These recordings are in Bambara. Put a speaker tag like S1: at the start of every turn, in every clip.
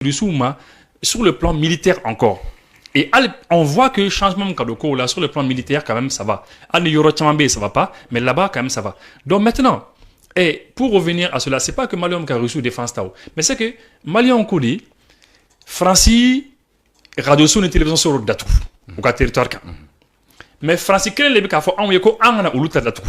S1: Russouma sur le plan militaire encore. Et on voit que changement de là sur le plan militaire quand même ça va. À New York ça va pas, mais là-bas quand même ça va. Donc maintenant, et pour revenir à cela, c'est pas que Malion a reçu défense tao, mais c'est que Malion Kodi, Francie, radio sur une télévision sur le datou, au territoire. Mais Francie, quel est le cas faut envoyer ko angana uluta datou.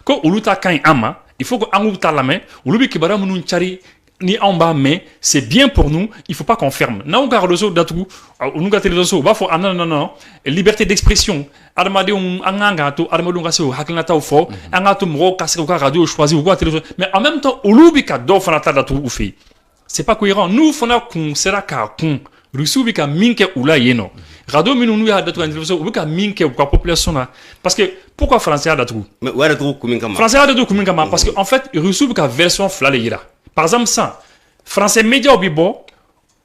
S1: Ko uluta kan ama, il faut que uluta la main, ulubi kibara munun chari ni en bas, mais c'est bien pour nous, il faut pas qu'on ferme. Na on garde sur datou, on nous télévision sur, va faut non, liberté d'expression. Armade on anganga to armade on gaso hakilna taw fo, angato mo kasé ko radio choisi ou quoi télévision. Mais en même temps, ulubi ka do fanata datou ou fait. C'est pas cohérent. Nous fona kun sera ka kun. Rusu ka minke ula yeno. Radio minunu ya datou télévision ou ka minke ou ka population là. Parce que pourquoi français a datou?
S2: Mais ouais datou kuminkama.
S1: Français a datou kuminkama parce que en fait Rusu ka version flale yira. Par exemple, ça, français média au bibo,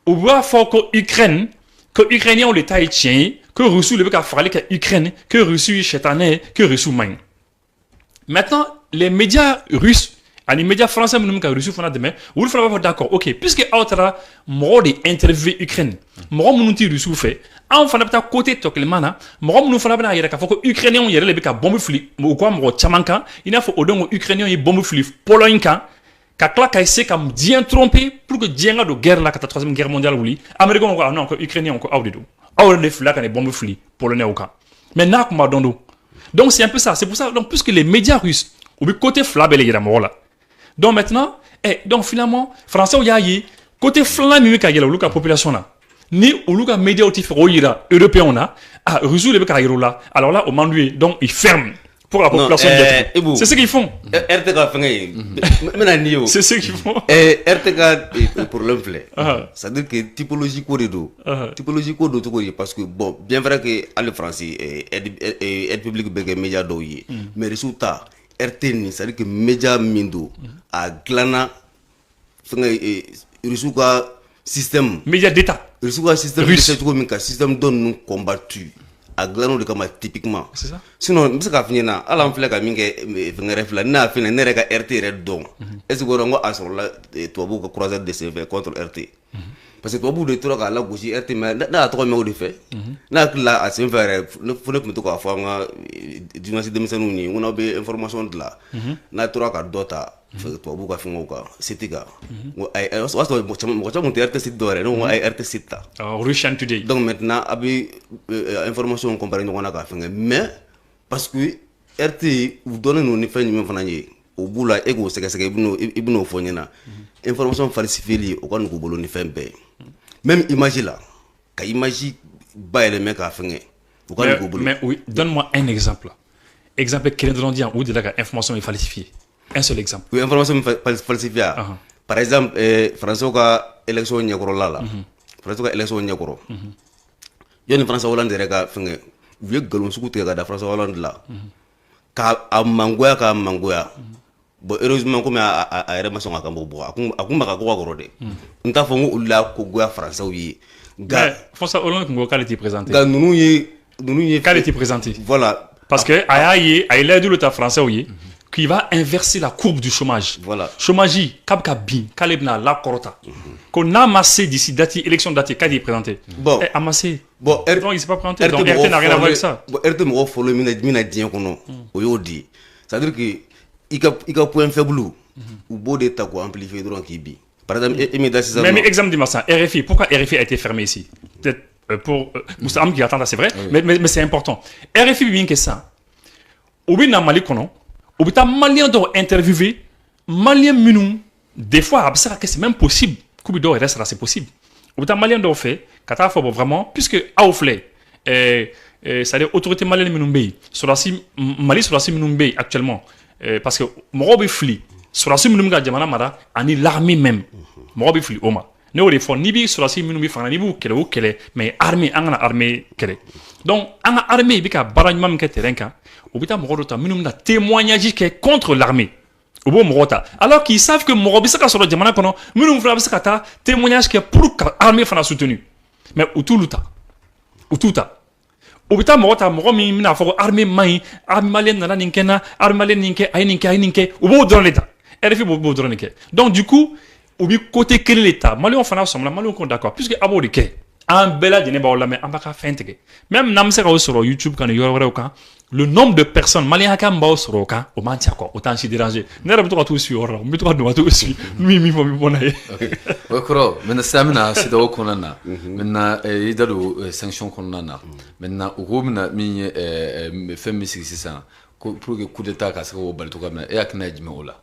S1: ou bien faut que Ukraine, que Ukrainiens ont l'État tient, que Russie le bec a fallu que Ukraine, que Russie chétané, que Russie main. Maintenant, les médias russes, les médias français, nous que Russie font demain, vous le faites pas d'accord. Ok, puisque autre, moi des interviews Ukraine, moi mon outil Russie fait, en fait peut-être côté tokelemana, moi mon fait pas il faut que Ukrainiens ont le bec à bombe flip, ou quoi moi chamanka, il faut au donc Ukrainiens y bombe flip, polonka. Kakla kaise kam bien trompé pour que dienga de guerre la 4e guerre mondiale oui américain encore non que ukrainien encore awdido awde fla kan bombe fli polonais au cas mais na kuma dondo donc c'est un peu ça c'est pour ça donc puisque les médias russes au côté flabel ira là donc maintenant donc finalement français ou yayi côté flan mi ka yela luka population là ni ou luka média otif ira européen là ah russe le ka là alors là au mandué donc ils ferment pour la population c'est ce qu'ils font. C'est ce qu'ils font.
S2: RTK pour l'emploi. C'est-à-dire que typologie corridor. Typologie corridor parce que bon, bien vrai que à le français aide publique bege média doyi. Mais résultat RT c'est-à-dire que média mindo a glana résultat système
S1: média d'état.
S2: Résultat système donne nous combattu. A glano de kama typiquement
S1: c'est ça
S2: sinon bisa ka finyana ala mfle ka minge fengere fla na fina ne rega RT red don est-ce que ngo asola to bu ko croiser de CV contre RT parce que to bu de to ka la gauche RT mais na to me o de fait na la a se faire ne fone ko to ka fa nga dimanche de misanu ni on a be information de là na to ka dota to bu ka fingo ka sitika ay waso mo chamo RT sit dore no ay RT sita
S1: Russian Today
S2: donc maintenant abi information comparée on a ka fingo mais parce que RT vous donne nous ni fait ni fana ni au boula ego seka ibno fonyena information falsifiée au kan ko bolo ni fembe même image là ka image ba le mec a fingo au kan ko bolo
S1: mais oui donne-moi un exemple quel est dire où de la information est falsifiée. Un seul exemple.
S2: Oui, information falsifiée. Par exemple, François ka élection nyakoro là. François ka élection nyakoro. Yoni François Hollande reka finge. Vieux galon suku te ga da François Hollande là. Ka mangoya. Bon heureusement comme a remission akambo bo. Akumba ka ko gorode. Nta fongo ulla ko goya François wi.
S1: Ga François Hollande ngo qualité présenté.
S2: Ga nunu ye
S1: qualité présenté.
S2: Voilà.
S1: Parce que il a dit le français oui. Qui va inverser la courbe du chômage.
S2: Voilà.
S1: Chômage, kabka bin, kalebna la korota. Qu'on a amassé d'ici date élection date quand il est présenté.
S2: Bon.
S1: Amassé.
S2: Bon,
S1: donc il s'est pas présenté. Donc RT n'a rien à voir avec ça.
S2: Bon, RT me follow mina dien kono. Oyodi. C'est-à-dire que il a point faible ou beau d'état quoi amplifier droit qui bi. Par exemple,
S1: même exemple de ça, RFI, pourquoi RFI a été fermé ici? Peut-être pour Moussaam qui attend, c'est vrai, mais c'est important. RFI bien que ça. Au bin na Mali kono. Ou bien malien doit interviewer malien minum des fois c'est même possible kubido reste là c'est possible ou bien malien doit faire kata faut vraiment puisque auflé c'est-à-dire autorité malienne minum bay sur la Mali sur la minum bay actuellement parce que morobe fli sur la minum ga jamana mara ani l'armée même morobe fli oma ne o defo ni bi sur la minum bi fana ni bu kele o kele mais armée angana armée kele donc anga armée bi ka barany mam ke terrain ka obita morota minum na témoignage qui est contre l'armée obo morota alors qu'ils savent que morobisa ka solo jamana kono minum fra bisa kata témoignage qui est pour l'armée fana soutenu mais utuluta obita morota moromi mina fo armée mai armée malienne na ninkena armée malienne ninke ay ninke obo dans l'état RFI bobo dans ninke donc du coup ou bien côté quel l'État Mali on fana somla Mali on d'accord puisque abo de ke en bela dine ba wala mais en baka fentege même nam se ka sur YouTube kan yoro wala kan le nombre de personnes Mali haka mba sur kan o mantia quoi autant si déranger ne rabu to tout sur mi to do to aussi mi bonaye
S3: OK koro men samina sida o konana men idalu sanction konana men ugo men mi femi 600 pour que coup d'état ka se o bal to kam e akna jime ola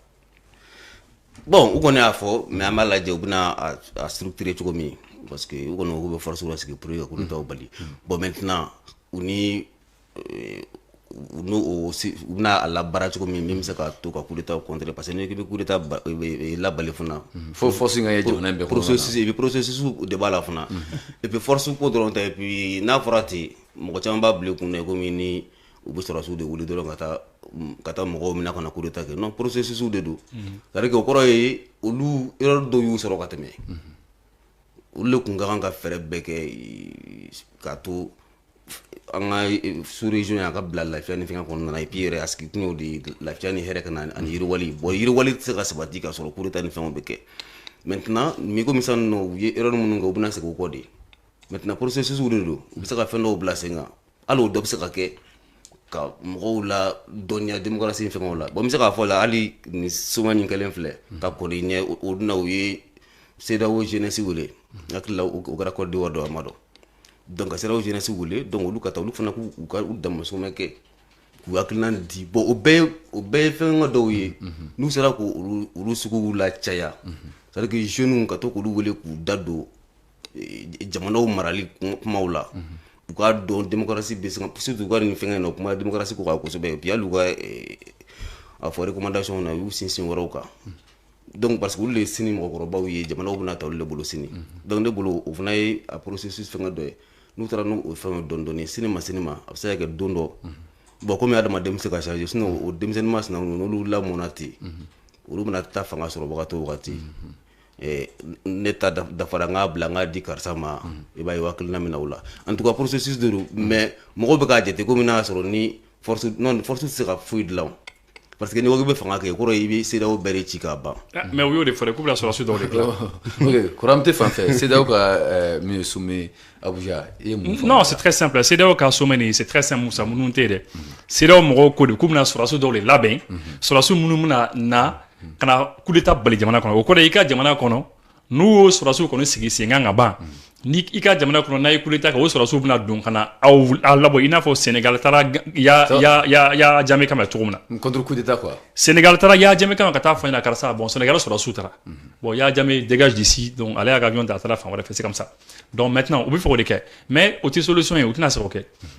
S2: bon ugo ne afo mais amala je ubna a structurer to mi parce que ugo no go force la que pour que coup d'état o bali bon maintenant uni no aussi una à la barrage comme même ça ka to ka coup d'état contre parce que ne que coup d'état la bali funa
S3: faut force nga je na be
S2: processus de bala funa et puis force ko dron et puis na forati mo ko chamba bleu kunne ko mini u be sura su de wuli dron kata mo mina kana coup d'état non processus de do c'est que ko roy ulu erreur do yu soro kateme ulu kunga nga fere beke ka to anga sous-région ya ka bla la fiani finga kon na ipire aski tino di la fiani here kana an yirwali bo yirwali tsaka sabati ka soro kurita ni famo beke maintenant mi ko misan no ye erreur mun nga ubna se ko kodi maintenant processus wudo bisa ka fendo bla senga alo do bisa ka ke ka mo la donya démocratie finga la bo mi ka fola ali ni suma ni kalen fle ka ko ni ne udna wi seda wo jeunesse wule akla o gara ko di wado amado donc c'est là où jeunesse voulait donc lu kata lu fana ku dam so meke ku aklan di bo obey fenga do yi nu sera ku ru suku la chaya c'est que jeune ka to ku lu wele ku dado jamano marali maula ku ka do démocratie be singa surtout ko ni fenga no kuma démocratie ko so be pia lu ga a for recommandation na yu sin waroka donc parce que les sini mo ko baw yi jamano bu na taw le bolo sini donc de bolo o fana a processus fenga do nous travaillons au fond donné cinéma ça que dondo bon comme adama dem se ka charger sinon au demsenement na no la monati ulu na ta fanga soro bakato wakati neta da faranga blanga di karsama e bay wakil na minawla en tout cas processus de mais mo be ka jete ko mina soro ni force sera fluide là parce que ni wogo be fanga ke ko royi c'est dawo bere chika ba
S1: mais oui de fere couple sur la suite dans les
S3: OK kuramte fanfe c'est dawo ka mi sumi Abuja
S1: non c'est très simple c'est dawo ka someni c'est très simple ça mununte de c'est dawo mo ko de kumna sur la suite dans les labin sur la suite mununa na kana coup d'état bali jamana kono ko de ika jamana kono nu sur la suite kono sigi singa ngaba ni ika jamana kono na coup d'état ko sur la suite na don kana aw labo ina fo Sénégal tara ya jamais kama tourna
S3: contre coup d'état quoi
S1: Sénégal tara ya jamais kama kata fa ina karsa bon Sénégal sur la suite tara bon ya jamais dégage d'ici donc aller à avion tara fa voilà c'est comme ça donc maintenant on peut faire des cas mais autre solution est autre na c'est OK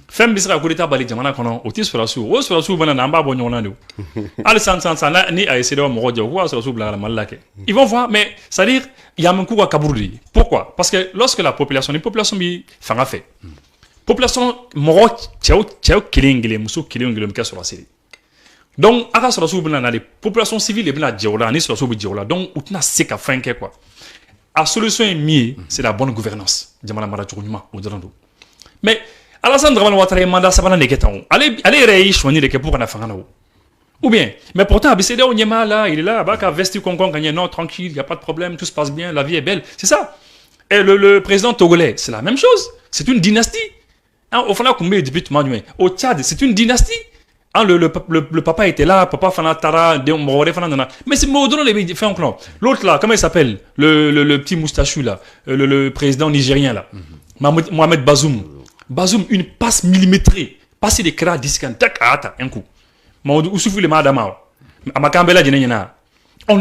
S1: femme bisra coup d'état bali jamana kono autre sur la suite bana namba bon nyona no al san ni a essayé de mo rodjo quoi sur la suite la malake ils vont voir mais ça dire il y a un coup à Kabourdi pourquoi parce que lorsque la population bi fanga fait population moro chao kilingile muso kilingile mka sur la série donc aka sur la suite bana les population civile et bana djawla ni sur la suite djawla donc outna seka fanke quoi la solution est mieux c'est la bonne gouvernance jamana mara chukuma odrando mais Alassane Dramane Ouattara mandat sabana neketan allez rei choisir les pour na fanga na ou bien mais pourtant Abicédé Onyema là il est là baka vesti concon gagné non tranquille il y a pas de problème tout se passe bien la vie est belle c'est ça et le président togolais c'est la même chose c'est une dynastie hein, au fana kumbe depuis Manuel au Tchad c'est une dynastie hein, le papa était là papa fana tara de moré fana nana mais c'est Modron les fait un clan l'autre là comment il s'appelle le petit moustachu là le président nigérien là Mohamed Bazoum une passe millimétrée passer des cras discan tac un coup on lui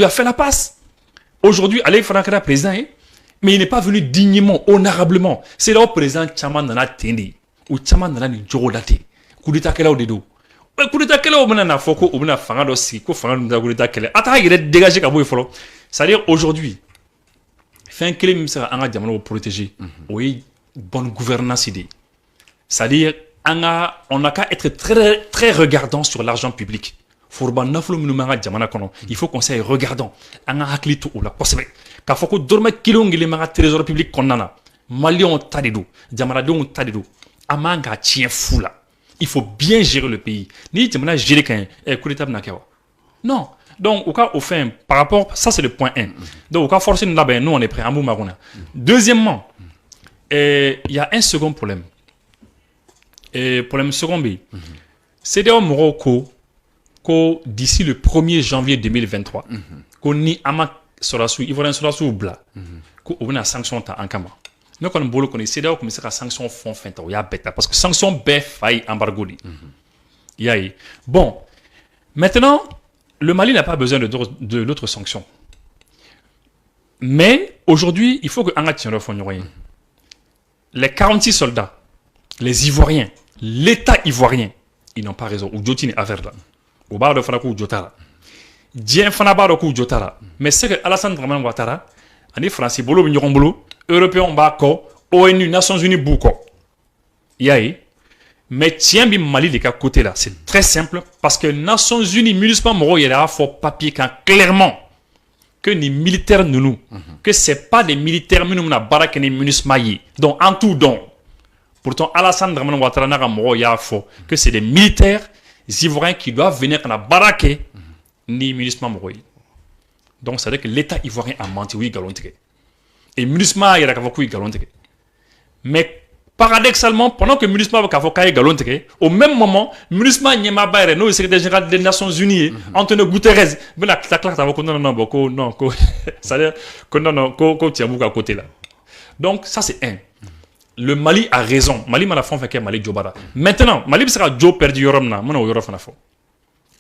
S1: a fait la passe. Aujourd'hui, Alek Frankara président, mais il n'est pas venu dignement, honorablement. C'est là où le président Chaman Nana Tendi, ou Chaman Nana Njorolate, coup d'état qu'elle a au dédo. Coup d'état qu'elle a au Mana Foko, au Mana Fangado Siko, Fangado coup d'état qu'elle a. Attends, il est dégagé comme il faut. C'est-à-dire aujourd'hui, fait un clé, c'est un diamant pour protéger. Oui, bonne gouvernance idée. C'est-à-dire, on n'a qu'à être très, très regardant sur l'argent public. Il faut qu'on soit regardant. On a hakli tout là. Quand faut que dorme kilong les magas trésor public konana. Malion tadido, Djamaradon tadido. Amanga tient fou là. Il faut bien gérer le pays. Ni Djamana gérer quand coup d'état n'akawa. Non, Donc, au cas, au fin, par rapport, ça c'est le point 1. Donc, au cas, forcé, nous, on est prêt. Deuxièmement, il y a un second problème. Et problème second, c'est d'ailleurs Morocco, d'ici le 1er janvier 2023, qu'on ni ama sorasu, ivoirien sorasu ou bla, qu'on a sanction en kama. Nous, quand on connaît, c'est d'ailleurs comme ça que sanction font fin, il y a bêta, parce que sanction bête faille embargo. Bon, maintenant, le Mali n'a pas besoin de l'autre sanction. Mais aujourd'hui, il faut que Anga tienne le les 46 soldats, les Ivoiriens, l'État ivoirien, ils n'ont pas raison. Ou Jotine affaire là. Ou Baro Fanakou Jotara. Dien Fanabaro Kou Jotara. Mais c'est que Alassane Draman Ouattara, on est français, Bolo Bolo, Européen Bako, ONU, Nations Unies Bouko. Yaï. Mais tiens, bien Mali de quel côté là. C'est très simple parce que Nations Unies, municipal Moro, il y a fort papier quand clairement que les militaires nous, que c'est pas des militaires nous na barak ni municipal. Donc en tout donc. Pourtant Alassane Dramane Ouattara n'a Moro il y a fort que c'est des militaires ivoiriens qui doivent venir na barak ni municipal Moro. Donc ça veut dire que l'État ivoirien a menti oui galonté. Et municipal il y a qu'à galonté. Mais paradoxalement, pendant que le municipal va galonté, au même moment, le municipal n'y a pas de secrétaire général des Nations Unies, Antonio Guterres, donc ça c'est un. Le Mali a raison. Mali m'a la fin fait Mali Jobara. Maintenant, Mali sera Joe perdu Yoromna, mon Yorof nafo.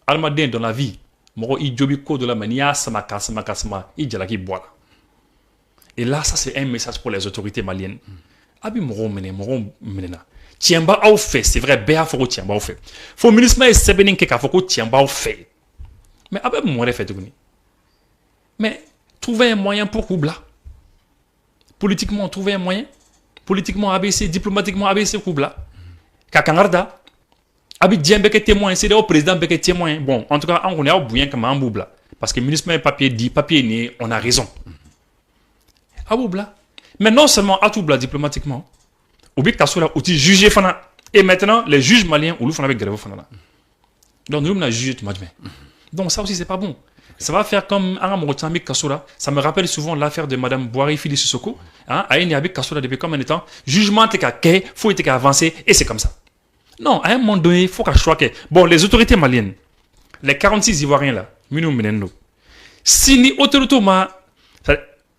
S1: Almadien dans la vie, Moro i Jobi ko de la mania sama i jalaki boira. Et là, ça c'est un message pour les autorités maliennes. Abi moro menena. Tiamba au fait, c'est vrai, béa faut tiamba au fait. Faut ministre et sebenin ke ka faut tiamba au fait. Mais abi mo fait tout. Mais trouver un moyen pour Koubla. Politiquement trouver un moyen. Politiquement ABC, diplomatiquement ABC Koubla. Kakangarda. Abi Diembe que témoin, c'est le président que témoin. Bon, en tout cas, on est au bouillon comme un boubla parce que ministre papier dit papier né, on a raison. Aboubla. Mais non seulement à tout bla diplomatiquement, ou bien que tu jugé fana. Et maintenant, les juges maliens, ou l'oufana avec grève fana. Donc nous, on a jugé tout le monde. Donc ça aussi, c'est pas bon. Ça va faire comme un Morotamik Kassoura. Ça me rappelle souvent l'affaire de Madame Boari Fili Sissoko. Aïni Abik Kassoura depuis combien de temps? Jugement, t'es qu'à quai, faut être qu'à avancer, et c'est comme ça. Non, à un moment donné, il faut qu'à choisir. Bon, les autorités maliennes, les 46 Ivoiriens là, Minou Menendo. Si ni autorité ma,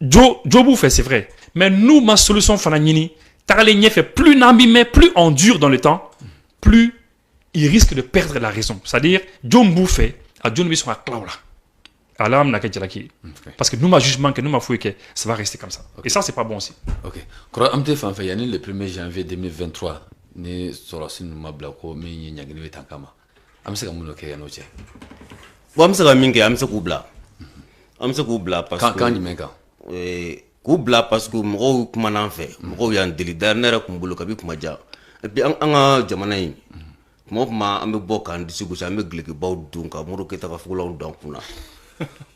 S1: Jobu fait, c'est vrai. Mais nous, ma solution, Fananini, Taralénye fait plus n'ambimé, plus en dur dans le temps, plus il risque de perdre la raison. C'est-à-dire, Jombu fait, à Jombu sont à Klaula. Alors, parce que nous, ma jugement, que nous, ma fouille, que ça va rester comme ça. Okay. Et ça, c'est pas bon aussi.
S3: Ok. Quand on a fait le 1er janvier 2023, ni sorosin mablako mi nyagini wetankama. Amse kamuno ke yanoche.
S2: Bon, amse kaminge, amse kubla. Amse kubla parce que.
S3: Quand il menga.
S2: Kubla parce que mro kuma nan fait mro yan deli dernière kumbulu kabi kuma ja et puis anga jamana yi mo kuma ambe bokan disigu sa ambe gleke baw dunka mro keta ka fula donc kuna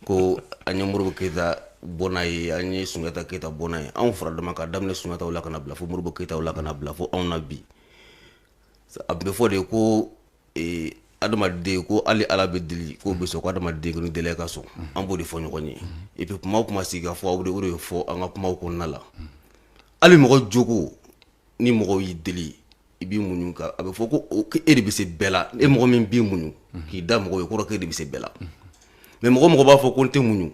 S2: ko anya mro keta bonay anya sungata keta bonay an fura de maka damne sungata wala kana bla fo mro keta wala kana bla fo on nabi ambe fo de ko adama de ko ali ala be deli ko be so ko adama de ko ni dele ka so ambo de fo nyoni et puis kuma siga fo awde ure fo anga kuma ko nala ali mo jogo ni mo yi deli ibi munyu ka abe fo ko ede be se bela e mo min bi munyu ki da mo ko ke ede be se bela mais mo ba fo ko te munyu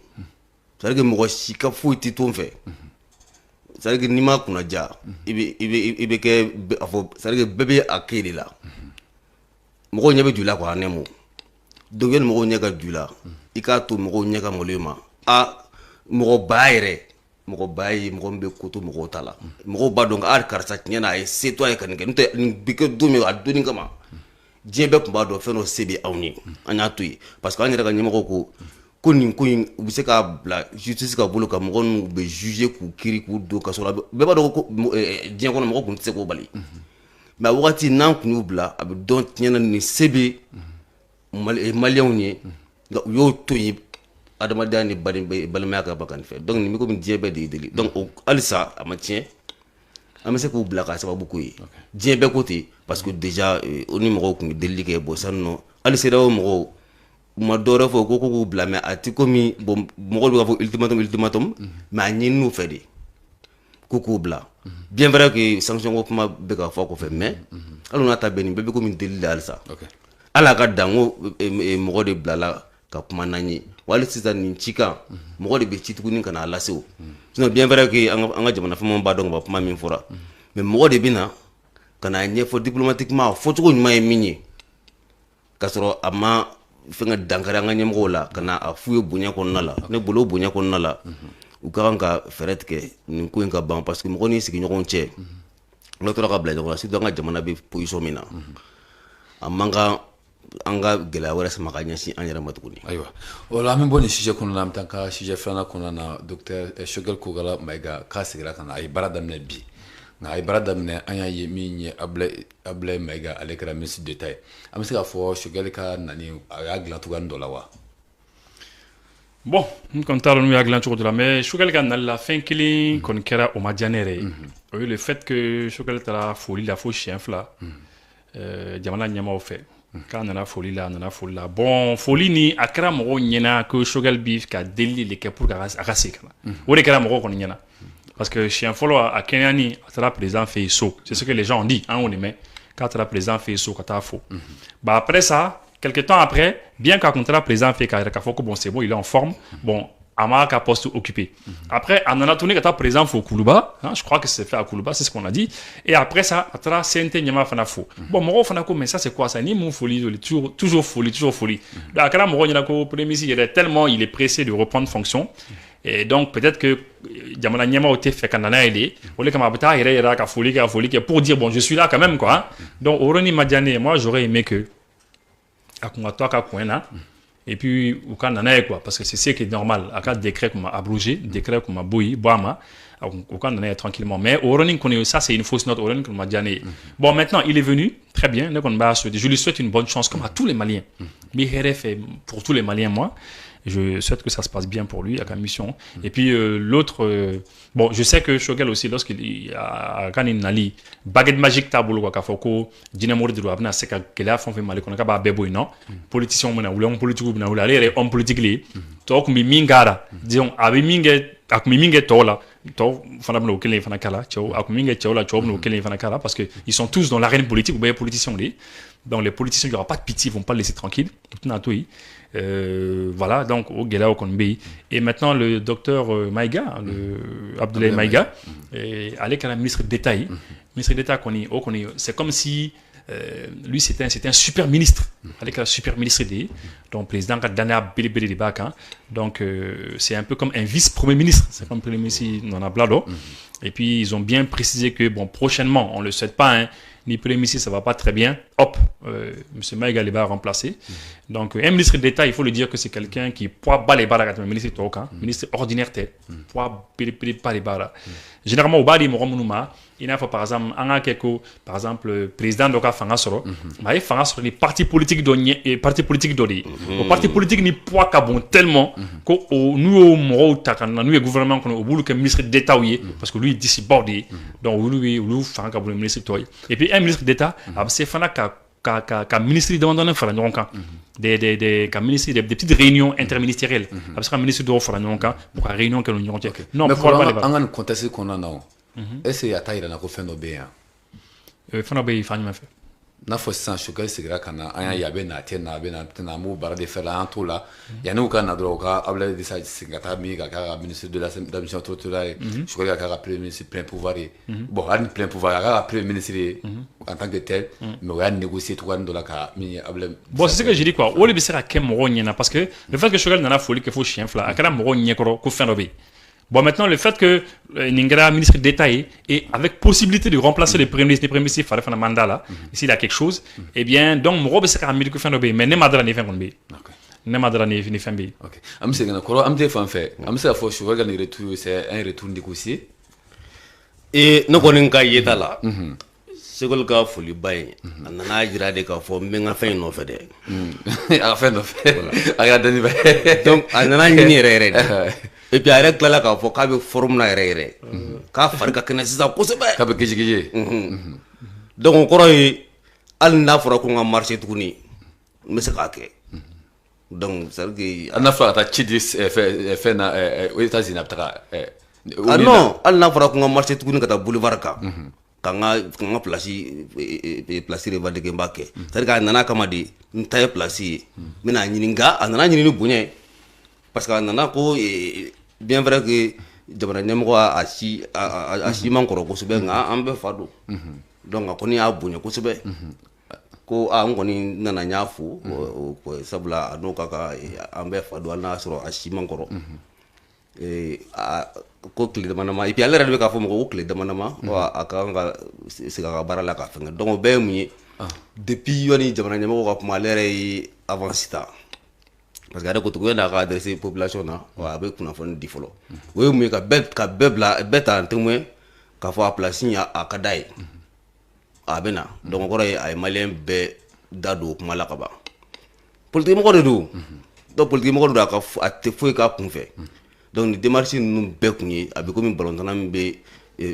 S2: ça veut dire mo sika fo ti ton fait ça veut dire ni ma kuna ja ibe ke afo ça veut dire bébé akeli la moko nyebe dula kwa nemo dongel moko nyega dula ikato moko nyega molema moko bayre moko bayi moko mbe koto moko tala moko ba donc karsa nyana e citoyen kan nte bike dumi aduni kama jebe kumba do feno sebi awni anya tuyi parce que anyera nyema ko ni ko ubise ka bla justice ka bolo ka moko be juger ku kiri ku do ka so la be ba do ko dien ko moko ku tse ko bali mais wakati nan kunu bla abe don tiena ni sebe malien ni yo toyi adama dani balma ka bakan fe donc ni mi ko min diebe de deli donc alisa amatien amese ko bla ka sababu ko yi diebe côté parce que déjà au numéro ko deli ke bo sanno alisa dawo mo ma dɔwɛrɛ fɔ ko k'u bila mais a ti komi bon mɔgɔw bɛ ka fɔ ultimatum mais a ɲininiw fɛ de k'u bila bien vrai que sanction ko kuma bɛ ka fɔ kɔfɛ mais hali n'a ta bɛn nin bɛɛ bɛ komi deli de halisa hali a ka dan ko mɔgɔ de bilala ka kuma n'an ye wali sisan nin cikan mɔgɔ de bɛ ci tuguni ka n'a lase o sinon bien vrai que an ka jamana fɛnw b'a dɔn ka kuma min fɔra mais mɔgɔ de bɛ na ka n'a ɲɛfɔ diplomatiquement a fɔcogo ɲuman ye min ye k'a sɔrɔ a ma fɛn ka dankari an ka ɲɛmɔgɔw la ka na a f'u ye bonya kɔnɔna la ne bolo bonya kɔnɔna la u ka kan ka fɛɛrɛ tigɛ nin ko in ka ban parce que mɔgɔ n'i sigiɲɔgɔn cɛ n'o tora ka bila ɲɔgɔn na surtout an ka jamana bɛ position min na a man kan an ka gɛlɛya wɛrɛ sama ka ɲɛsin an yɛrɛ ma tuguni.
S3: ayiwa o la an bɛ bɔ nin sujet kɔnɔna na an bɛ taa ka sujet filanan kɔnɔna na docteur Choguel Kogala Mayiga k'a sigira ka na a ye baara daminɛ bi nka a ye baara daminɛ an y'a ye min ye Ablaye Mayiga ale kɛra ministre d'État ye an bɛ se k'a fɔ Choguel ka nani a y'a dilan cogoya dɔ la wa.
S1: Bon, n kɔni t'a dɔn n'u y'a dilan cogo dɔ la mais Choguel ka nali la fɛn kelen kɔni kɛra o ma diya ne yɛrɛ ye o ye le fait que Choguel taara foli la fo siɲɛ 2 jamana ɲɛmaaw fɛ k'a nana foli la a nana foli la bon foli ni a kɛra mɔgɔw ɲɛna ko Choguel bi ka delili de kɛ pour que a ka segin ka na o de kɛra mɔgɔw kɔni ɲɛna parce que siɲɛ fɔlɔ a kɛnɛyani a taara président fɛ yen so c'est ce que les gens ont dit an y'o de mɛn k'a taara président fɛ yen so ka taa fo bah après ça quelque temps après bien qu'à contrat président fait k'a fɔ ko bon c'est bon il est en forme bon a m'a ka poste occupé après a nana tourner ka taa président fo Kuluba hein, je crois que c'est fait à Kuluba c'est ce qu'on a dit et après ça a taara CNT ɲɛma fana fo bon mɔgɔw fana ko mais ça c'est quoi ça ni mun foli toujours folie donc a kɛra mɔgɔw ɲɛna ko premier ministre yɛrɛ tellement il est pressé de reprendre fonction et donc peut-être que jamana ɲɛmaaw tɛ fɛ ka na n'a ye de o de kama a bɛ taa yɛrɛ ka foli kɛ pour dire bon je suis là quand même quoi donc o yɔrɔnin ma diya ne ye moi j'aurais aimé que a kun ka to a ka coin na et puis u ka nana ye quoi parce que c'est ce qui est normal a ka décret kun ma abrogé décret kun ma bɔ a ma u ka nana ye tranquillement mais o yɔrɔnin kɔni ça c'est une fausse note o yɔrɔnin kɔni ma diya ne ye bon maintenant il est venu très bien ne kɔni b'a souhaiter je lui souhaite une bonne chance comme à tous les Maliens n bɛ hɛrɛ fɛ pour tous les Maliens moi je souhaite que ça se passe bien pour lui, à la mission. Et puis l'autre, bon, je sais que Choguel aussi, lorsqu'il a gagné une ali, baguette magique tabou, quoi, qu'a fait Dynamo de Douabna, c'est qu'elle a fait mal, qu'on a pas bébé, non? Politicien, on a ou homme politique, on a ou l'aller, homme politique, li. Toi, comme mingara, disons, avec mingue tola, toi, fanablo, quel est fanakala, tchao, avec mingue tchola, tchao, quel est fanakala, parce que ils sont tous dans l'arène politique, ou bien politiciens, li. Donc les politiciens, il n'y aura pas de pitié, ils vont pas le laisser tranquille. Voilà, donc au Gelao Konbei. Et maintenant, le docteur Maïga, Abdoulaye Maïga, avec la ministre d'État. Ministre d'État, c'est comme si lui, c'était un super ministre. Avec la super ministre d'État, donc président Dana Bilibili de Baka. Donc, c'est un peu comme un vice-premier ministre. C'est comme premier ministre dans Blado. Et puis, ils ont bien précisé que, bon, prochainement, on ne le souhaite pas, hein, ni premier ministre, ça ne va pas très bien. Hop, M. Maïga va remplacer. Donc, un ministre d'État, il faut le dire que c'est quelqu'un qui peut pas les barres, ministre ministre ordinaire, pas les barres. Généralement, au bas des Moromounouma, il y a par exemple, par exemple, président de Fangasoro, mais Fangasoro, les partis politiques d'Oni, partis politiques d'Odi. Les partis politiques n'y poids qu'à bon tellement que nous, au Moro, nous, le gouvernement, au bout que ministre d'État, parce que lui, il dit bordé. Donc, lui, Fangasoro, ministre d'État. Et puis, un ministre d'État, c'est Fanaka. Qu'un ministre demande un frère des petites réunions interministérielles parce qu'un ministre doit faire pour une réunion que l'on tient
S3: non mais pour un contexte qu'on a non est-ce qu'il y a taille dans la conférence de bien n'a fɔ sisan Choguel sigira ka na an y'a ye a bɛ na a tɛ na a bɛ na a tɛ na an b'o baara de fɛ la an t'o la yanni u ka na dɔrɔn u ka Abdoulaye de segin ka taa min ka k'a ka ministre de l'administration territoriale ye Choguel ka k'a ka premier ministre plein pouvoir ye bon hali ni plein pouvoir a k'a ka premier ministre ye en tant que tel mais o y'a négocier cogoya dɔ la ka min ye Abdoulaye.
S1: Bon c'est ce que je dis quoi o de bɛ se ka kɛ mɔgɔw ɲɛna parce que le fait que Choguel nana foli kɛ fo siɲɛ 2 a kɛra mɔgɔw ɲɛkɔrɔ ko fɛn dɔ bɛ yen. Bon, maintenant, le fait que Ningera, ministre d'État, et avec possibilité de remplacer le premier ministre, il fallait faire un mandat là, s'il y a quelque chose, eh bien, donc, Moro, c'est un milieu mais ne madra ne fait qu'on bé. Ne madra ne fait bé.
S3: Ok. Am c'est que, am te fan fait. Am c'est la fois, je regarde le retour, c'est un retour négocié.
S2: Et nous connaissons qu'à y être là. C'est que le gars faut lui bailler. On a dit à des gars faut bien à faire une offre de.
S3: À faire une offre. Regardez.
S2: Donc, on a une et puis avec là quand faut qu'à forum na rere ka farka kana sisa kosebe
S3: ka be kiji
S2: donc on croit al na fora ko nga marché tukuni mais c'est ka ke donc c'est à dire que
S3: an na fla ta ci di fe na aux États-Unis aptaka
S2: ah non al n'a fara ko nga marché tuguni ka ta boulevard ka ka nga place revendiquer mbake c'est à dire que nana kama di ntaye place mina nyininga anana nyini bunye parce que nana ko bien vrai que jamana nyamko a si man koro ko sube nga ambe fadu donc akoni a bunye ko sube ko ngoni nana nyafu ko sabla no kaka ambe fadu alna soro a si man koro ko kile de manama et puis alera de ka fo mo ko kile de manama wa akanga siga barala ka fenga donc be mu depuis yoni jamana nyama ko kuma alera yi avancita parce que ada ko to wenda ka adresser population na wa be kuna fon di folo we mu ka bebla beta antumwe ka fo a place ya akadai abena donc ko ay malien be dado kuma la ka ba politique mo ko do donc politique mo ko do ka a te fo ka kun fe donc ni démarche nous bekuni abi komi balontana mbe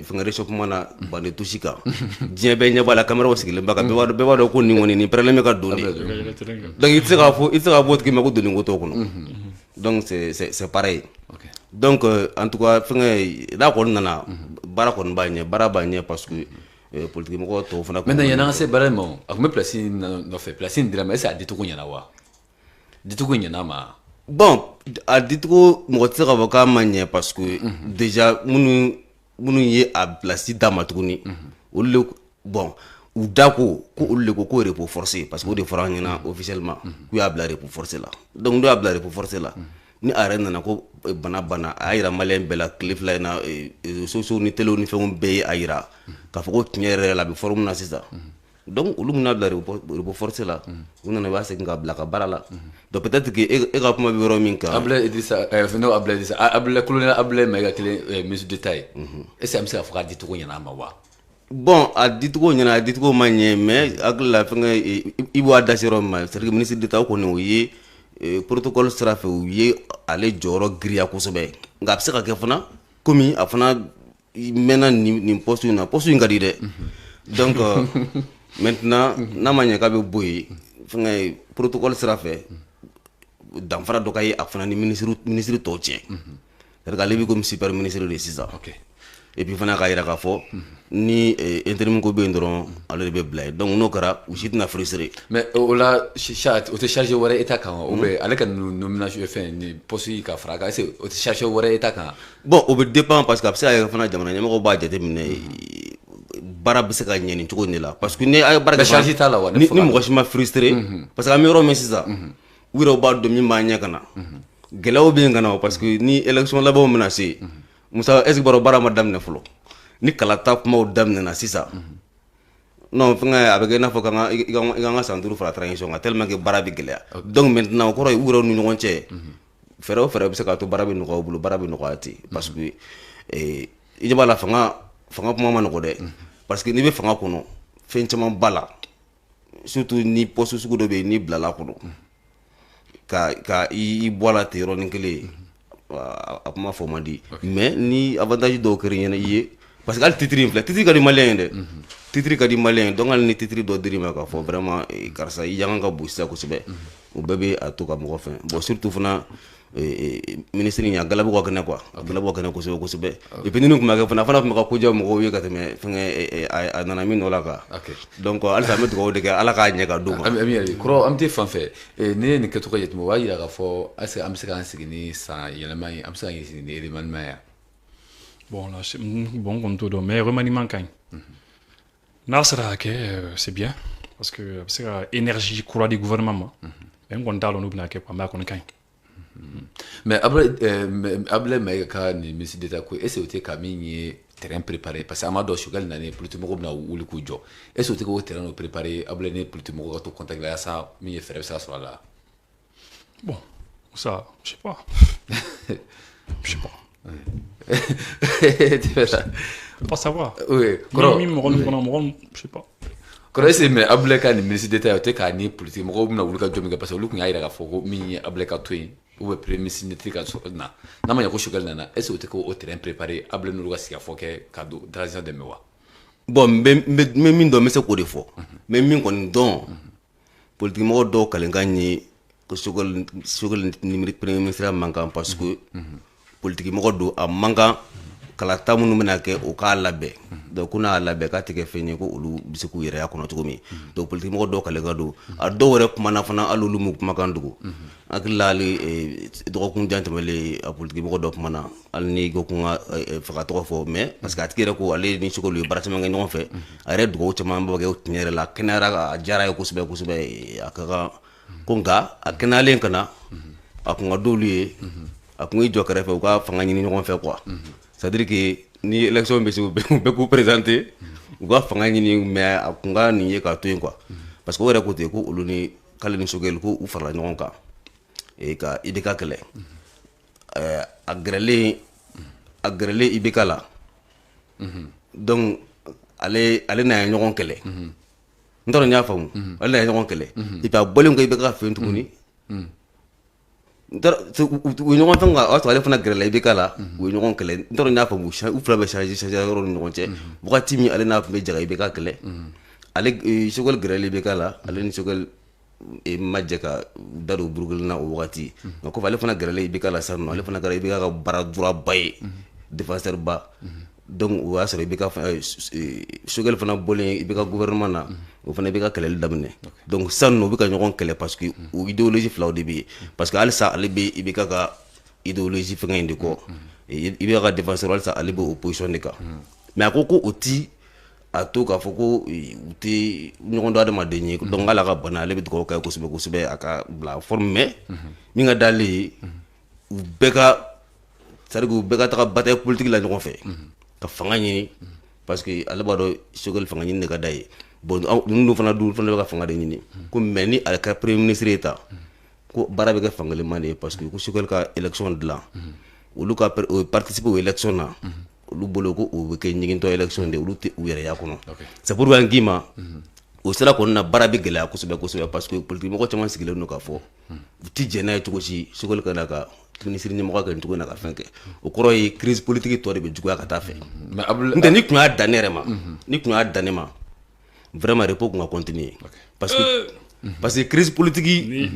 S2: fenga réchauffement na bande tushika dien be nya bala camera wasigile mbaka be wado ko ni ngoni ni problème ka doni donc il sera faut que mako doni ngoto kono donc c'est pareil donc en tout cas fenga da ko nana bara ko mbanye bara banye parce que politique mako to fana
S3: maintenant yana c'est vraiment akome place no fait place ndira mais ça dit to kunya na wa dit to kunya na ma
S2: bon a dit ko mo tsira ka manye parce que déjà munu ye a place d'amatuguni le bon ou dako ko le ko repos forcé parce que de farangina officiellement ku a blare pour forcer là donc do a blare pour forcer là ni arena na ko bana ayira malen bela cliff là na so ni telo ni fon be ayira ka fo ko tinyere la be forum na sisa donc olu muna blare pour forcer là on ne va se ngabla ka barala donc peut-être que e ga kuma bi woro min ka
S3: abla Idrissa no abla Idrissa abla colonel abla mega clé mise détail et c'est amsa fera dit ko nyana ma wa
S2: bon a dit ko nyana a dit ko manye mais ak la fenga ibo adasiro ma c'est que ministre d'état ko no yi protocole sera fait yi ale joro gria ko sobe ngap se ka ke fana komi afana mena ni poste ngadi de donc maintenant na manye ka be boyi fenga protocole sera fait dans fara do kay afana ni ministre to tien c'est-à-dire lebi comme super ministre de sisa
S3: OK
S2: et puis fana ka ira ka fo ni interim ko be ndron ale be blay donc no kara usit na frustré
S3: mais ola chat o te charger wara eta kan o be ale kan nomination fin ni posi ka fraga c'est o te charger wara eta kan
S2: bon o be dépend parce que après ça fana jamana nyama ko ba jate mine bara be se ka nyeni to ni la parce que ne ay bara
S3: charger ta la wa
S2: ni mo ko ma frustré parce que amiro mais c'est ça wiro ba do mi ma nya kana gelaw be ngana parce que ni élection la bo menacé musa est-ce baro bara ma damne fulo ni kala tap mo damne na sisa non fanga avec na fo kanga iganga santuru fra transition tellement que bara bi gelea donc maintenant ko roy wuro nu ngonche fere be se ka to bara bi no ko bulu bara bi no ko ati parce que ijaba la fanga kuma man ko de parce que ni be fanga kono fenchama bala surtout ni poste su ko do be ni blala kono ka i bola tero ni kele a kuma fo mandi mais ni avantage do keri yene parce que al titri ka di malien de titri ka di malien donc al ni titri do dirima ka fo vraiment karsa i yanga bu sa ko sebe o bebe a to ka mo fin bon surtout fana ministre ni galabu ko kana quoi galabu ko kana ko sebe et puis ni kuma ka fana ma ko jaw mo ko wi ka teme fanga anana min wala ka donc al ta met ko de ka ala ka nya ka duma
S3: ami kro am te fan fait ne ni ka to ka yetmo wa ya ka fo ase am se kan sigini sa yelama am se kan sigini de man ma
S1: bon là c'est bon comme tout mais remaniement quand nasra que c'est bien parce que c'est énergie courant du gouvernement ben on t'a l'on que pas ma kon quand
S3: mais après mais ka ni ministre d'état ko est-ce que ka mi terrain préparé parce que amado shugal na ne politique mo na wuli ku jo est-ce que ko terrain préparé après ne politique mo ko to contact là ça mi faire ça sur là
S1: bon ça je sais pas je sais pas
S3: tu fais ça
S1: pas savoir
S3: oui
S1: je sais pas
S3: quand c'est mais après ka ni ministre d'état te ka ni politique mo na wuli ka jo mi parce que lu ku nyaira ka fo mi après ka to ou premier ministre ka na ma ya ko shugal na est-ce que ko terrain préparé après nous ga sia fo ke cadeau transition de mewa
S2: bon min do me se ko de fo mais min kon don politique mo do kalenga ni que Sogol premier ministre manquant parce que politique mɔgɔ don a mankan kalata minnu bɛna kɛ o k'a labɛn donc ko n'a labɛn k'a tɛ kɛ fɛn ye ko olu bɛ se k'u yɛrɛya kɔnɔ cogo min donc politique mɔgɔ dɔw kale ka don a dɔw yɛrɛ kumana fana hali olu m'u kumakan dogo hakili la hali dɔgɔkun jan tɛmɛlen a politique mɔgɔ dɔ kumana hali ni ko ko n ka fɛ ka tɔgɔ fɔ mais parce que a tigi yɛrɛ ko ale ni Sogol ye baara caman kɛ ɲɔgɔn fɛ a yɛrɛ dugawu caman bɛ kɛ tiɲɛ yɛrɛ la kɛnɛyara a diyara ye kosɛbɛ kosɛbɛ a ka kan ko nka a kɛnɛyalen ka na a kun ka d'olu ye a kun y'i jɔ kɛrɛfɛ u ka fanga ɲini ɲɔgɔn fɛ quoi c'est à dire que ni élection bɛ se u bɛɛ k'u présenter u ka fanga ɲini mais a kun ka nin ye k'a to yen quoi parce que o yɛrɛ ko ten ko olu ni k'ale ni Sogɛl ko u farala ɲɔgɔn kan ka IBK kɛlɛ a gɛrɛlen IBK la donc ale n'a ye ɲɔgɔn kɛlɛ n t'a dɔn n y'a faamu ale n'a ye ɲɔgɔn kɛlɛ et puis a bɔlen ko IBK fɛ yen tuguni u ye ɲɔgɔn fɛn kan o y'a sɔrɔ ale fana gɛrɛla IBK la u ye ɲɔgɔn kɛlɛ n t'a dɔn n y'a faamu u fila bɛ changer yɔrɔ ni ɲɔgɔn cɛ wagati min ale n'a tun bɛ jaga IBK kɛlɛ ale Sogɛl gɛrɛla IBK la ale ni Sogɛl ma jɛ ka da don Burukina na o wagati nka kɔfɛ ale fana gɛrɛla IBK la sisan nɔ ale fana kɛra IBK ka baraduraba ye défenseur ba donc o y'a sɔrɔ IBK Sogɛl fana bɔlen IBK gouvernement na o fana IBK kɛlɛli daminɛ donc sisan nɔ u bɛ ka ɲɔgɔn kɛlɛ parce que o idéologie filaw de bɛ yen parce que halisa ale bɛ IBK ka idéologie fɛngɛ in de kɔ IBK ka défenseur halisa ale bɛ o position de kan mais a ko o ti a to k'a fɔ ko u tɛ ɲɔgɔn dɔn adamaden ye donc hali a ka bana ale bɛ dugawu kɛ kosɛbɛ kosɛbɛ a ka bila forme mais min ka d'ale ye u bɛɛ ka c'est à dire que u bɛɛ ka taga bataille politique la ɲɔgɔn fɛ ka fanga ɲini parce que ale b'a dɔn Sogɛl fanga ɲini de ka d'a ye bon ninnu fana dun fana bɛ ka fanga de ɲini ko mais ni ale kɛra premier ministre ye tan ko baara bɛ kɛ fangalema de ye parce que ko Sogɛl ka élection dilan olu ka participer o élection na olu bolo ko o bɛ kɛ ɲigintɔ élection de olu tɛ u yɛrɛ y'a kɔnɔ c'est pourquoi n k'i ma o sira kɔni na baara bɛ gɛlɛya kosɛbɛ kosɛbɛ parce que politique mɔgɔ caman sigilen don k'a fɔ u ti jɛn n'a ye cogo si Sogɛl ka na ka ministre ɲɛmɔgɔ kɛ nin cogo in na ka fɛn kɛ o kɔrɔ ye crise politique tɔ de bɛ juguya ka taa fɛ n'o ni kun y'a dan ne yɛrɛ ma ni kun y'a dan ne ma vraiment repos kun ka continuer parce que crise politique
S1: ni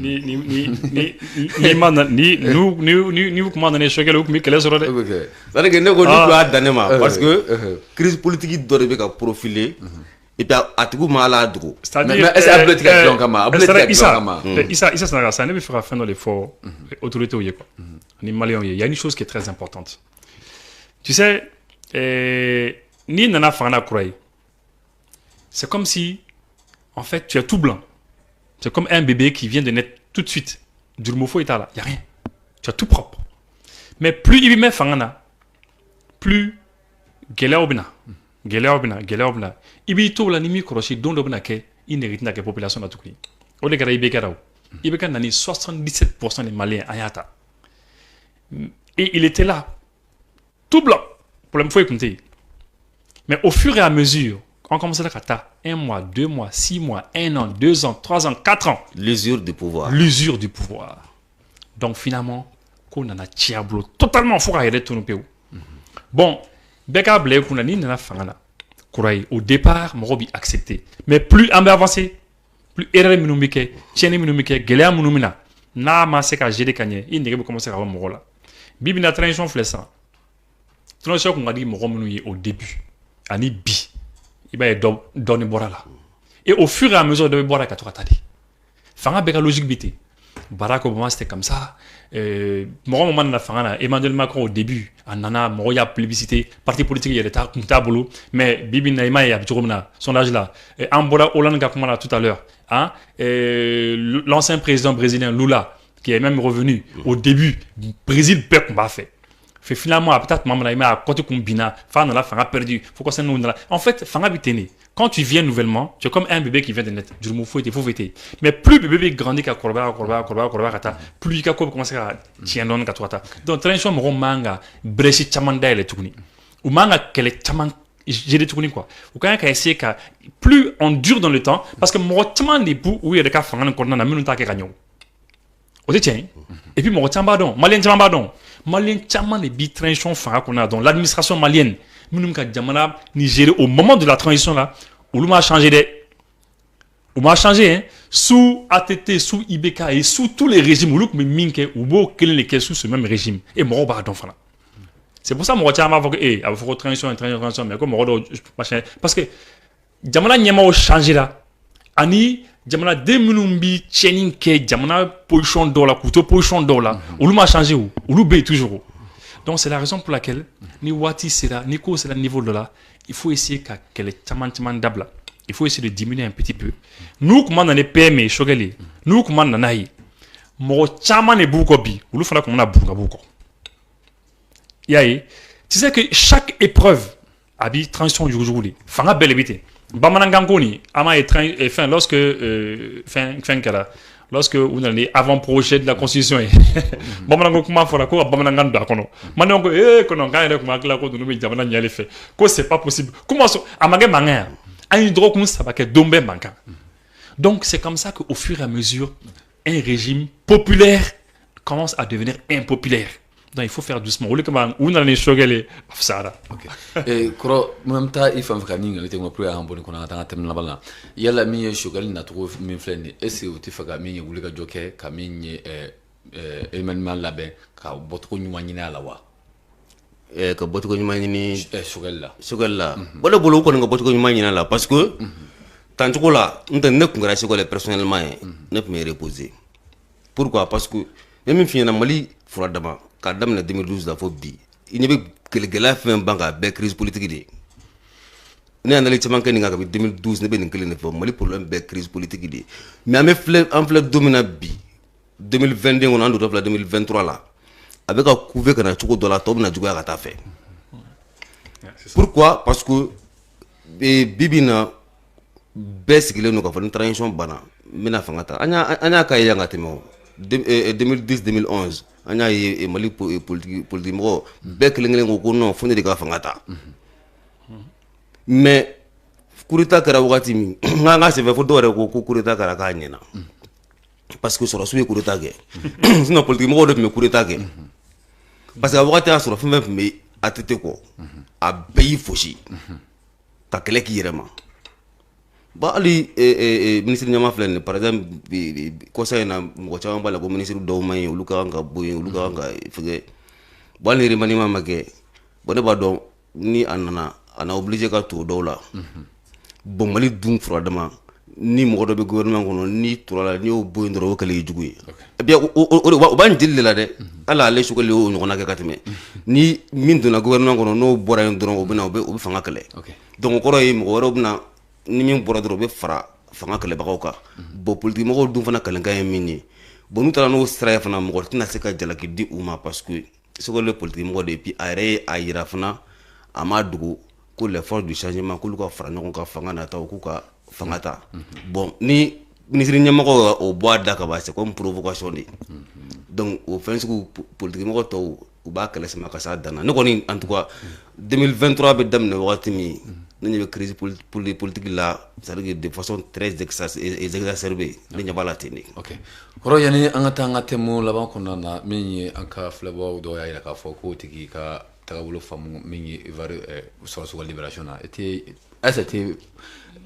S1: kuma nana Sogɛl u tun bɛ kɛlɛ sɔrɔ dɛ
S2: c'est à dire que ne ko ni kun y'a dan ne ma parce que crise politique dɔ de bɛ ka profiler et puis a tigiw ma ala dogo
S3: mais est-ce que a bɛ tigɛ dilan kama a bɛ tigɛ dilan kama
S1: Issa Sanaga ça ne bɛ fɛ ka fɛn dɔ de fɔ autorités ye quoi ni Maliens ye il y a une chose qui est très importante tu sais n'i nana fanga na kura ye c'est comme si en fait tu es tout blanc c'est comme un bébé qui vient de naître tout de suite jurumo foyi t'a la y a rien tu es tout propre mais plus i bɛ mɛn fanga na plus gɛlɛyaw bɛ na gɛlɛyaw bɛ na i b'i to la ni m'i kɔlɔsi don dɔ bɛ na kɛ i nege tɛna kɛ population na tuguni o de kɛra IBK la o IBK na ni 77% des Maliens an y'a ta et il était là tout blanc problème foyi tun tɛ yen mais au fur et à mesure on commençait à taa 1 mois 2 mois 6 mois 1 an 2 ans 3 ans 4 ans
S2: l'usure du pouvoir
S1: donc finalement ko nana ci a bolo totalement fo ka yɛrɛ tunu pewu bon bɛɛ k'a bila i kunna n'i nana fanga na kura ye au départ mɔgɔw b'i accepter mais plus an bɛ avancer plus erreur minnu bɛ kɛ tiɲɛni minnu bɛ kɛ gɛlɛya minnu bɛ na n'a ma se ka gérer ka ɲɛ i nege bɛ commencer ka bɔ mɔgɔ la bi bi in na transition filɛ sisan transition kun ka di mɔgɔ minnu ye au début ani bi i b'a ye dɔɔni bɔra la et au fur et à mesure dɔ bɛ bɔra ka to ka taa de fanga bɛɛ ka logique bɛ ten Barack Obama c'était comme ça mɔgɔ min ma nana fanga na Emmanuel Macron au début a nana mɔgɔ y'a plébiscité parti politique yɛrɛ kun t'a bolo mais bi bi in na i m'a ye a bɛ cogo min na sondage la an bɔra Hollande ka kuma la tout à l'heure hein l'ancien président brésilien Lula qui est même revenu au début Brésil bɛɛ kun b'a fɛ finalement a bɛ taa tuma min na i m'a ye a kɔti kun binna f'a nana fanga perdu fo kɔsɛbɛ n'o nana en fait fanga bɛ ten de quand tu viens nouvellement tu es comme un bébé qui vient de naître jurumu foyi tɛ mais plus le bébé grandit ka kɔrɔbaya ka taa plus i ka ko bɛ commencer ka tiɲɛ dɔɔni ka to ka taa donc transition mɔgɔw man ka brèche caman dayɛlɛ tuguni u man ka kɛlɛ caman gérer tuguni quoi u ka kan ka essayer ka plus on dure dans le temps parce que mɔgɔ caman de b'u yɛrɛ ka fanga nin kɔnɔna na minnu t'a kɛ ka ɲɛ o tɛ tiɲɛ ye et puis mɔgɔ caman b'a dɔn maliyɛn caman b'a dɔn maliyɛn caman de bi transition fanga kɔnɔna na donc l'administration malienne minnu ka jamana ni gérer au moment de la transition là olu m'a changé dɛ On m'a changé, hein. Sous ATT, sous IBK et sous tous les régimes, ou minke, ou beau, quel est sous ce même régime. Et moi, c'est pour ça que moi, je me dis, il faut transition, mais comme parce que, Jamana Nyama a changé là. Ani, Jamana 2000 changing ke, Jamana position dollar, couteau position dollar. Ou m'a changé ou bé toujours. Donc, c'est la raison pour laquelle, ni Wati c'est là, ni Ko c'est là, niveau de là, il faut essayer qu'elle est chaman d'abla. Il faut essayer de diminuer un petit peu. Nous, comment on a les PME, Chogali, nous, comment on a eu, mon chaman est beaucoup bi, ou le fera qu'on a beaucoup. Yaye, tu sais que chaque épreuve, abi transition du jour, fanga belle éviter. Bamanangangoni, ama est fin lorsque lorsque on a les avant-projets de la constitution. Bamanango comment fera quoi Bamanangan d'akono. Maintenant que qu'on a gagné comme la code de nous jamana n'y allait faire. Que c'est pas possible. Comment ça amage manga. Un droit comme ça va que dombe manka. Donc c'est comme ça qu'au fur et à mesure un régime populaire commence à devenir impopulaire. Donc il faut faire doucement. Ou le comment on a les choguelés ça.
S3: OK. Et kro même ta il faut faire ninga te ngopro ya hamboni kona tanga temna bala. Yalla mi choguel na to mi fleni. Ese uti faga mi wuli ga joke ka mi Emmanuel Labin ka botko nyuwanyina lawa.
S2: Ka botko nyuwanyini choguel la. Bolo bolo ko nga botko nyuwanyina la parce que tant que là on ne congrès choguel personnellement ne peut me reposer. Pourquoi? Parce que même fi na Mali furadama quand dans 2012 la phobie il n'y avait que les gars fait un banque à crise politique de ne analyse manque ni 2012 ne ben que ne faut Mali problème crise politique de mais en fleur dominant bi 2022 on en doit 2023 là avec un couvert que na choko dollar top na juga ka ta fait pourquoi? Parce que bibina best que le no ka fa une transition bana mena fangata anya ka yanga temo 2010-2011 on a eu Mali politique mo bec l'engrais ko non fondé de ka fangata mais kurita kara wakati mi nga se fait photo ko kurita kara ka nyena parce que sur la suite kurita ge sinon politique mo de me kurita ge parce que wakati a sur fin mais atete ko a pays foshi ta kele ki yirema ba ali ministre nyama flene par exemple conseil na mo chawa bala ko ministre do may uluka nga boy uluka nga fege ba ni rimani mama ke bone ba do ni ana obligé ka to do la bon Mali dum frodama ni mo do be gouvernement ko ni to la ni o boy ndoro kale jugu e bien o ban dille la de ala le su ko le o ngona ka katime ni min do na gouvernement ko no bora ndoro o bina o be fanga kale donc ko roy mo woro bina ni min bora doro be fara fanga kale bakaw ka bo politique mo dum fana kale ngay minni bo nu tala no stra fana mo tina se ka jalaki di uma parce que ce que le politique mo de puis are ayira fana amadugo ko les forces du changement ko lu ka fara no ka fanga na taw ko ka fanga ta bon ni ministre nyama ko o bois daka ba c'est comme provocation de donc au fin ce politique mo to u ba kala sama ka sa dana ne ko ni en tout cas 2023 be damne wakati mi une crise politique là, ça veut dire de façon très exacerbée. Il n'y a pas la technique.
S3: Ok. Koro yani anga temo laban kona na minyi anka flabo do ya ila ka foko tiki ka tagabulo famu minyi ivari sur la libération na était c'était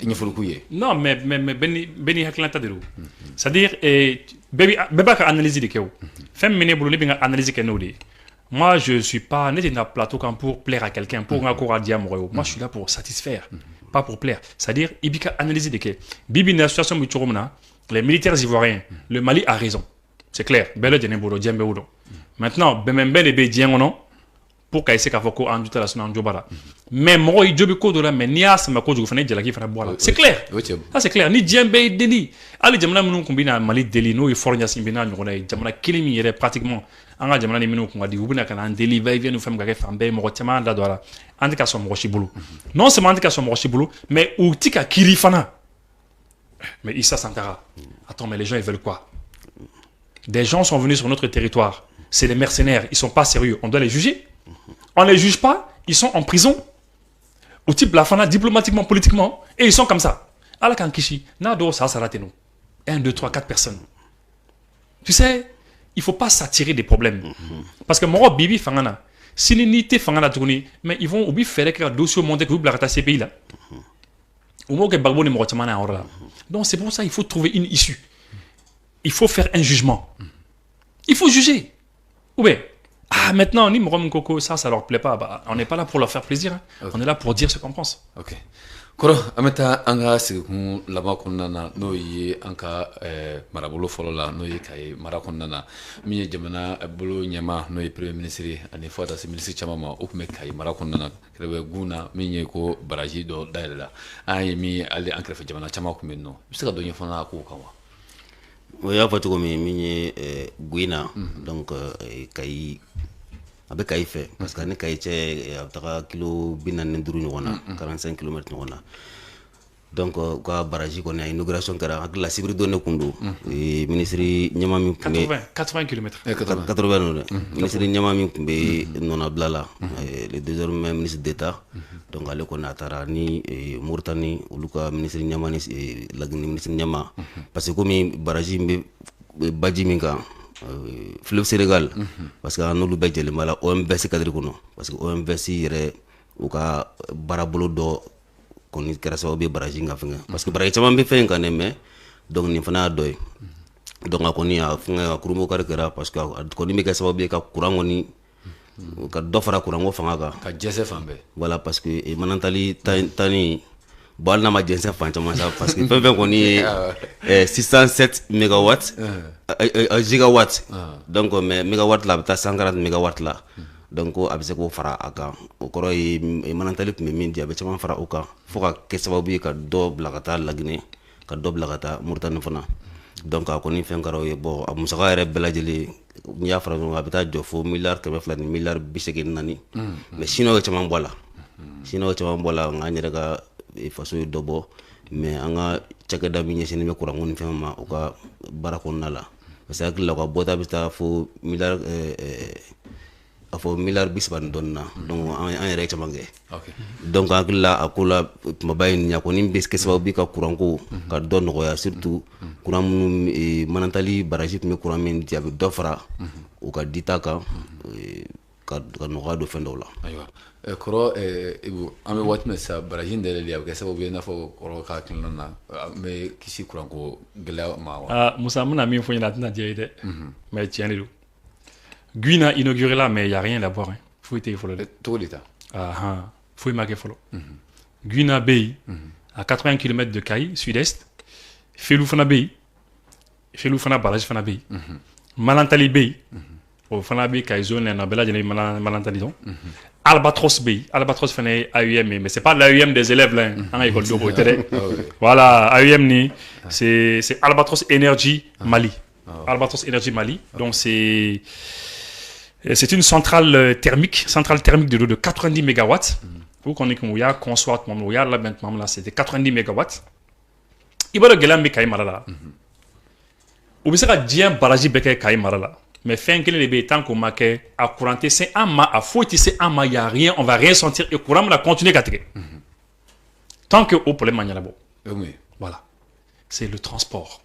S3: il faut le couiller.
S1: Non mais beni haklanta de c'est-à-dire beba ka analyse de keo. Femme mene bulu binga analyse keno de. Moi, je ne suis pas né dans un plateau comme pour plaire à quelqu'un, pour un cours à diamant. Moi, je suis là pour satisfaire, pas pour plaire. C'est-à-dire, il y a analyser de quel. Bibi, dans la situation les militaires ivoiriens, le Mali a raison. C'est clair. Maintenant, Bemembe et Bédien, non, pour qu'il y ait un du talassona en Djobara. Mais moi, il y a de la menia, ça m'a causé de la qui fait boire. C'est clair. Ça, c'est clair. Ni Djembe et Deli. Allez, Djamana, nous combinons Mali Deli, nous, il faut rien simbina, nous, Djamana, Kilimi, pratiquement. Anga jamana ni minu kunga di ubina kana ndeli va vient nous faire gagner fambe mo tama da dola andika so mo shibulu non seulement andika so mo shibulu mais utika kirifana mais Issa Sankara attends mais les gens ils veulent quoi? Des gens sont venus sur notre territoire, c'est des mercenaires, ils sont pas sérieux, on doit les juger. On les juge pas, ils sont en prison au type la fana diplomatiquement politiquement et ils sont comme ça ala kan kishi na do ça raté nous 1 2 3 4 personnes. Tu sais, il ne faut pas s'attirer des problèmes. Parce que moi, Bibi Fangana, si l'unité Fangana tourné, mais ils vont oublier faire que le dossier monté que vous blarata ces pays-là. Au moins que Bagbo ne m'aurait pas là. Donc c'est pour ça qu'il faut trouver une issue. Il faut faire un jugement. Il faut juger. Ou bien, maintenant, ni Morom Koko, ça leur plaît pas. Bah, on n'est pas là pour leur faire plaisir. Hein. Okay. On est là pour dire ce qu'on pense.
S3: Ok. Koro, ameta anga sigun lama konnana no yi anka marabolo folo la no yi kai mara konnana mi jamana bolo nyama no yi premier ministre ani fota se ministre chamama okume kai mara konnana krebe guna mi nye ko baraji do daila ay mi ali ankre fa jamana chama ko menno bisaka do nyefana ko kawa
S2: o ya fatu ko mi nye guina donc kai abe kai fait parce que ne kai che abtaka kilo binan nduru nyona 45 km nyona donc ko baraji ko na inauguration kara ak la sibri donne kundu ministre nyama mi
S1: 80 km
S2: 80 ministre nyama mi be nona blala le désormais ministre d'état donc ale ko na tara ni Mauritanie uluka ministre nyama ni lagni ministre nyama parce que comme baraji be baji minga fleuve Sénégal parce que anolu be jeli mala OMVS cadre kono parce que OMVS yere u ka barabolo do koni kera sababu baraji nga fenga parce que baraji chama be fenga ne me donc ni fana doy donc akoni a fenga kurumo kara parce que koni me ka sababu ka kurango ni ka dofara kurango fanga
S3: ka jesse fambe
S2: voilà parce que manantali tani bal na ma jense fanchama ça parce que fenga koni 607 mégawatts gigawatts donc mais mégawatt la ta 140 mégawatts là donc abise ko fara aka o koro yi manantali me min dia be chama fara uka foka ke sababu ka do blagata lagne ka do blagata Mauritanie fana donc akoni fengaro ye bo amusaka re belajeli nya fara no abita jo fo milliard ke flani milliard biseke nani mais sino chama bola ngani daga faso dobo mais anga chake da minye sene me kurangoni fema uka barakon nala parce que la ko bota bita fo milliard afo milliard bisban donna donc en rek chamangé
S3: okay
S2: donc akla akula mabay nya ko nim bis kesba bi ka kurango ka don ko ya surtout kuran manantali baraji me kuran men diabe dofra o ka ditaka ka no ga do fendola
S3: aywa koro ibu ame watme sa baraji ndele liya ke sababu na fo koro ka kinna me kisi kurango gela ma
S1: wa musa muna mi fo ina tna diede mais tiens le Guina inauguré là, mais il n'y a rien d'abord. Hein. Faut être follow.
S3: Tout l'État.
S1: Faut y marquer follow. Guina Bay, à 80 km de Caille, sud-est. Feloufana Bay. Feloufana Barrage Fana Bay. Malantali Bay. Au Fana Bay, Caille zone, en Bella, il y a Malantali. Albatros Bay. Albatros Fana AUM, mais c'est pas l'AUM des élèves là. En école de voilà, AUM, c'est Albatros Energy Mali. Albatros Energy Mali. Donc c'est une centrale thermique de l'eau de 90 MW. Vous connaissez qu'il y a consoir, il y a là maintenant là, c'était 90 MW. Il va le gagner mais quand même ou bien ça dit un barrage bec quand même mais fin que les bétans qu'on marque à couranter c'est un ma à fouetter c'est un ma il y a rien on va rien sentir et courant la continuer à traiter. Tant que au problème il y a là-bas.
S3: Oui.
S1: Voilà. C'est le transport.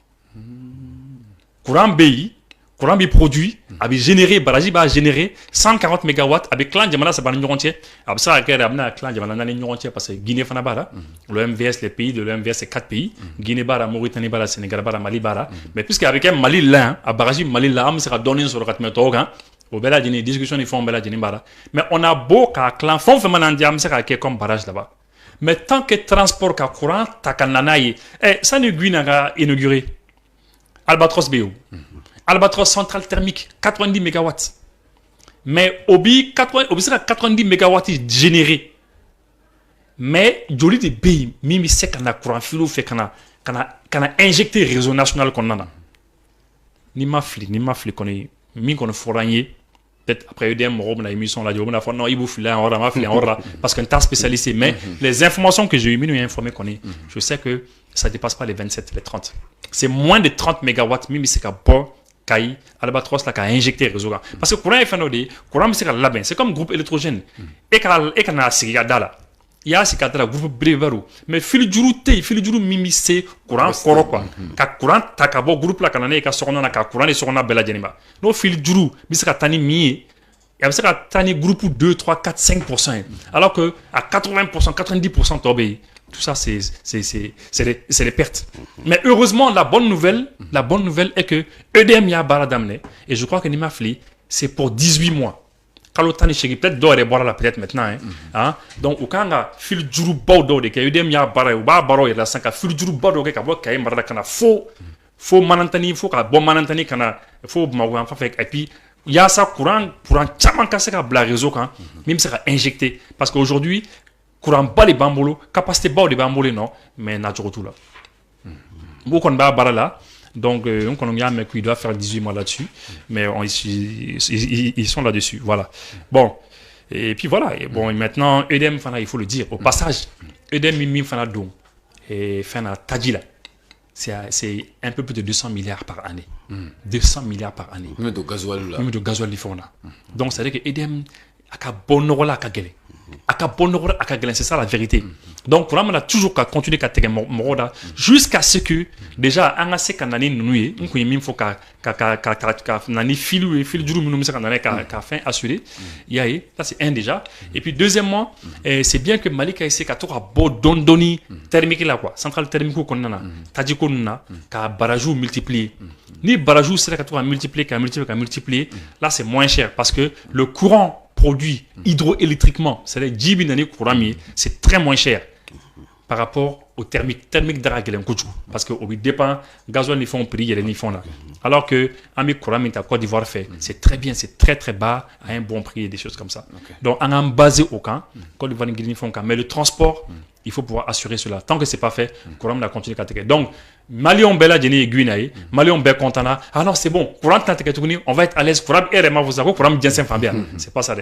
S1: Courant BI, courant bi produit, avait généré, Baraji va générer 140 MW avec clan Djamala, ça va nous entier. Après ça, avec clan Djamala, nous entier parce que Guinée Fanabara, l'OMVS, les pays de l'OMVS, c'est 4 pays, Guinée Bara, Mauritanie Bara, Sénégal Bara, Mali Bara. Mais puisqu'avec un Mali là, à Baraji, Mali là, on sera donné sur le 4 mètres au au Bella Djini, discussion, ils font Bella Djini Bara. Mais on a beau qu'à clan, font fait maintenant Diam, c'est comme barrage là-bas. Mais tant que transport, qu'à courant, t'as qu'à nanaï, ça ne Guinée inauguré. Albatros BO. Albatros centrale thermique, 90 MW. Mais Obi, 90 MW générés. Mais joli de pays, mimi c'est qu'on a courant filo fait qu'on a injecté le réseau national qu'on a. Ni ma fli qu'on est mis qu'on fourragné. Peut-être après EDM, on a émission là, on a fait non, il bouffe là, on a fait parce qu'un tas spécialisé. Mais les informations que j'ai eu, nous informé qu'on est, je sais que ça ne dépasse pas les 27, les 30. C'est moins de 30 MW, même si c'est qu'à bord, Caille, Albatros, là, qui a injecté le réseau. Parce que le courant est fait, courant, c'est là-bas, c'est comme groupe électrogène. Et quand on a un là, il y a un groupe Brevero. Mais fil du mimi, c'est courant, quoi. Quand courant, t'as qu'à bord, groupe là, quand on est, quand on a courant, et on a bella djenima. Non, fil du mais c'est qu'à tani mi. Et après, c'est qu'à tani groupe 2, 3, 4, 5%. Alors que à 80%, 90%, t'obéis. Tout ça, c'est des pertes. Mais heureusement, la bonne nouvelle est que EDM y a baradamne. Et je crois que Nimafli, c'est pour 18 mois. Quand l'autre année, peut-être d'or et boire là, peut-être maintenant. Hein? Donc, au cas où fil du bord d'or, que EDM y a barre, ou baro et la 5 à fil du bord d'or, qu'il y a marada kana faut manantani, faut qu'à bon manantani kana, faut m'avoir enfin fait. Et puis, il y a ça courant tchaman casser à blague réseau quand, même ça a injecté. Parce qu'aujourd'hui, courant bas les bambolos, capacité bas les bambolos non, mais n'a pas tout là. Beaucoup on va barre là, donc on a mais qui doit faire 18 mois là-dessus, mais ils sont là-dessus, voilà. Bon, et puis voilà, et bon, maintenant EDM fana il faut le dire, au passage, EDM mimi fana don et fana tadila. C'est un peu plus de 200 milliards par année. 200 milliards par année.
S3: Même de gasoil là.
S1: Même de gasoil ils font là. Donc ça veut dire que EDM a bon là a gagné. C'est ça la vérité. Donc, pour on a toujours qu'à continuer à faire moroda jusqu'à ce que déjà on a ces canaux nous on peut même faut qu'à nani fil du nous nous qu'à fin assuré. Il y a ça c'est un déjà. Et puis deuxièmement, c'est bien que Mali a essayé qu'à tout à bon doni thermique là quoi, centrale thermique qu'on a, tadi qu'on a, qu'à barragou multiplier. Ni barragou c'est qu'à tout à multiplier, là c'est moins cher parce que le courant produit hydroélectriquement, c'est-à-dire Djibinani Kourami, c'est très moins cher par rapport au thermique d'Aragelen Kouchou. Parce qu'au dépend, gasoil n'y font prix, il y a des font là. Alors que Ami Kourami, à Côte d'Ivoire fait, c'est très bien, c'est très très bas, à un bon prix et des choses comme ça. Okay. Donc, on a basé au camp, Côte d'Ivoire n'y font camp. Mais le transport, il faut pouvoir assurer cela. Tant que ce n'est pas fait, Kourami a continué à t'attaquer. Donc, Malion Bella Djeni Guinaï, Malion Bella Contana, ah non, c'est bon, Kourami on va être à l'aise, Kourami Erema vous avez, Kourami Djensen Fambia. C'est pas ça.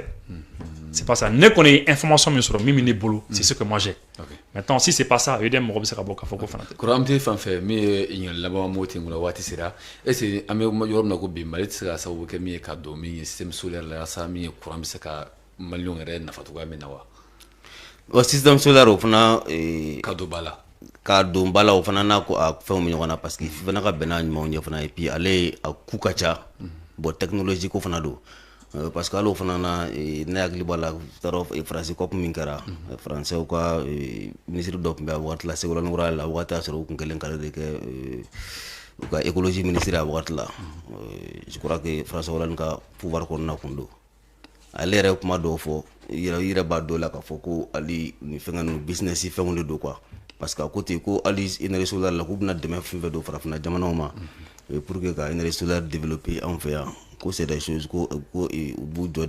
S1: C'est pas ça. Ne connaît information sur Mimini Bolo, c'est ce que moi j'ai. Okay. Maintenant, si c'est pas ça, EDM Morobe sera beaucoup faut qu'on fasse.
S3: Kourami te fanfait, mais il y a là-bas un mot qui nous l'a sera. Et c'est à mes yorum na gobi, malet sera ça ou que mi est cadeau, mi système solaire là, ça mi Kourami sera Malion Ren na fatuga menawa.
S2: Au système solaire au fana
S3: cadeau bala.
S2: Cadeau bala au fana na ko a fait au milieu parce qu'il fana ka bena ni mo fana et puis aller à kukacha, bon technologie ko fana do. Parce que alors fana na yakli bala tarof e français ko min kara français ko ministre do be wat la segolo ngura la wata soro ko ngelen kala de que ka écologie ministre a wat la je crois que français wala ka pouvoir ko na kundo ale re kuma do fo ira ba do la ka fo ko ali ni fenga no business fi fengo do quoi parce que à côté ko ali énergie solaire la ko na demain fin do farafina jamana ma pour que ka énergie solaire développer en fait que c'est des choses au bout de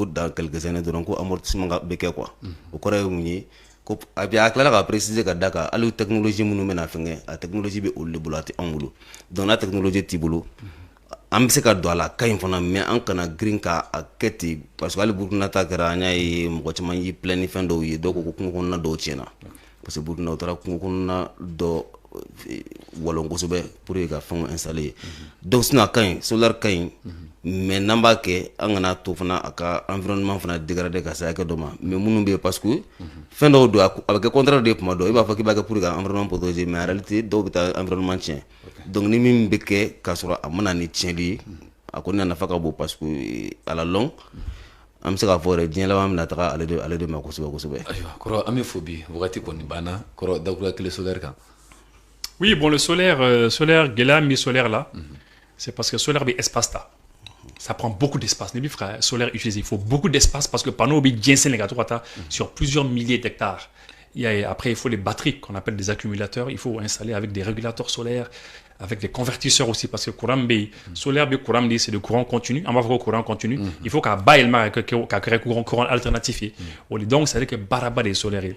S2: dans quelques années donc amortissement beke quoi au corps muni ko abia kala ka préciser ka daka alu technologie munu mena fenge a technologie be ole bulati angulo donc la technologie tibulu am se ka do ala kay fona mais an kana green ka aketi parce que ali burkina ta kara nyai mo chama yi plein fin do yi do ko ko na do chena parce que burkina utara ko na do walongo sobe pour que fond installer donc sina kay solar kay mais namba ke angana to fana aka environnement fana dégrader ka sa ka doma mais munu be parce que fin do avec contraire de pour do il va faut que ba pour que environnement protéger mais en réalité do bita environnement tien donc ni mim beke ka sura amana ni tienli akoni na faka bo parce que à la longue am se ka fore dien la mam na taka ale de ma ko sobe
S3: aywa koro amephobie wakati ko ni bana koro dakula kile solaire kan.
S1: Oui, bon, le solaire, Gela mi solaire là, c'est parce que solaire, c'est espace là. Ça prend beaucoup d'espace. Les frères solaire utilisé, il faut beaucoup d'espace parce que panneau bien sur plusieurs milliers d'hectares. Après, il faut les batteries qu'on appelle des accumulateurs. Il faut installer avec des régulateurs solaires, avec des convertisseurs aussi parce que courant B, solaire B, courant D, c'est de courant continu. On va voir courant continu. Il faut qu'à bas il courant alternatif. Donc, ça veut dire que baraba des solaires.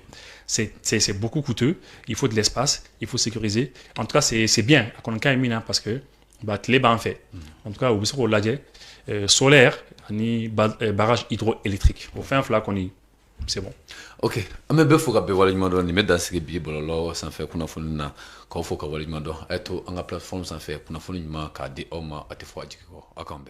S1: C'est beaucoup coûteux, il faut de l'espace, il faut sécuriser. En tout cas, c'est bien, parce que les en fait. En tout cas, au lagé, solaire, barrage hydroélectrique. Au fin flac, c'est bon.
S3: Ok, mais il faut que vous ayez mis dans ce qui est bon, ça fait qu'on a fait une fois que vous avez mis dans la plateforme, ça fait qu'on a fait une fois que vous avez mis dans la plateforme.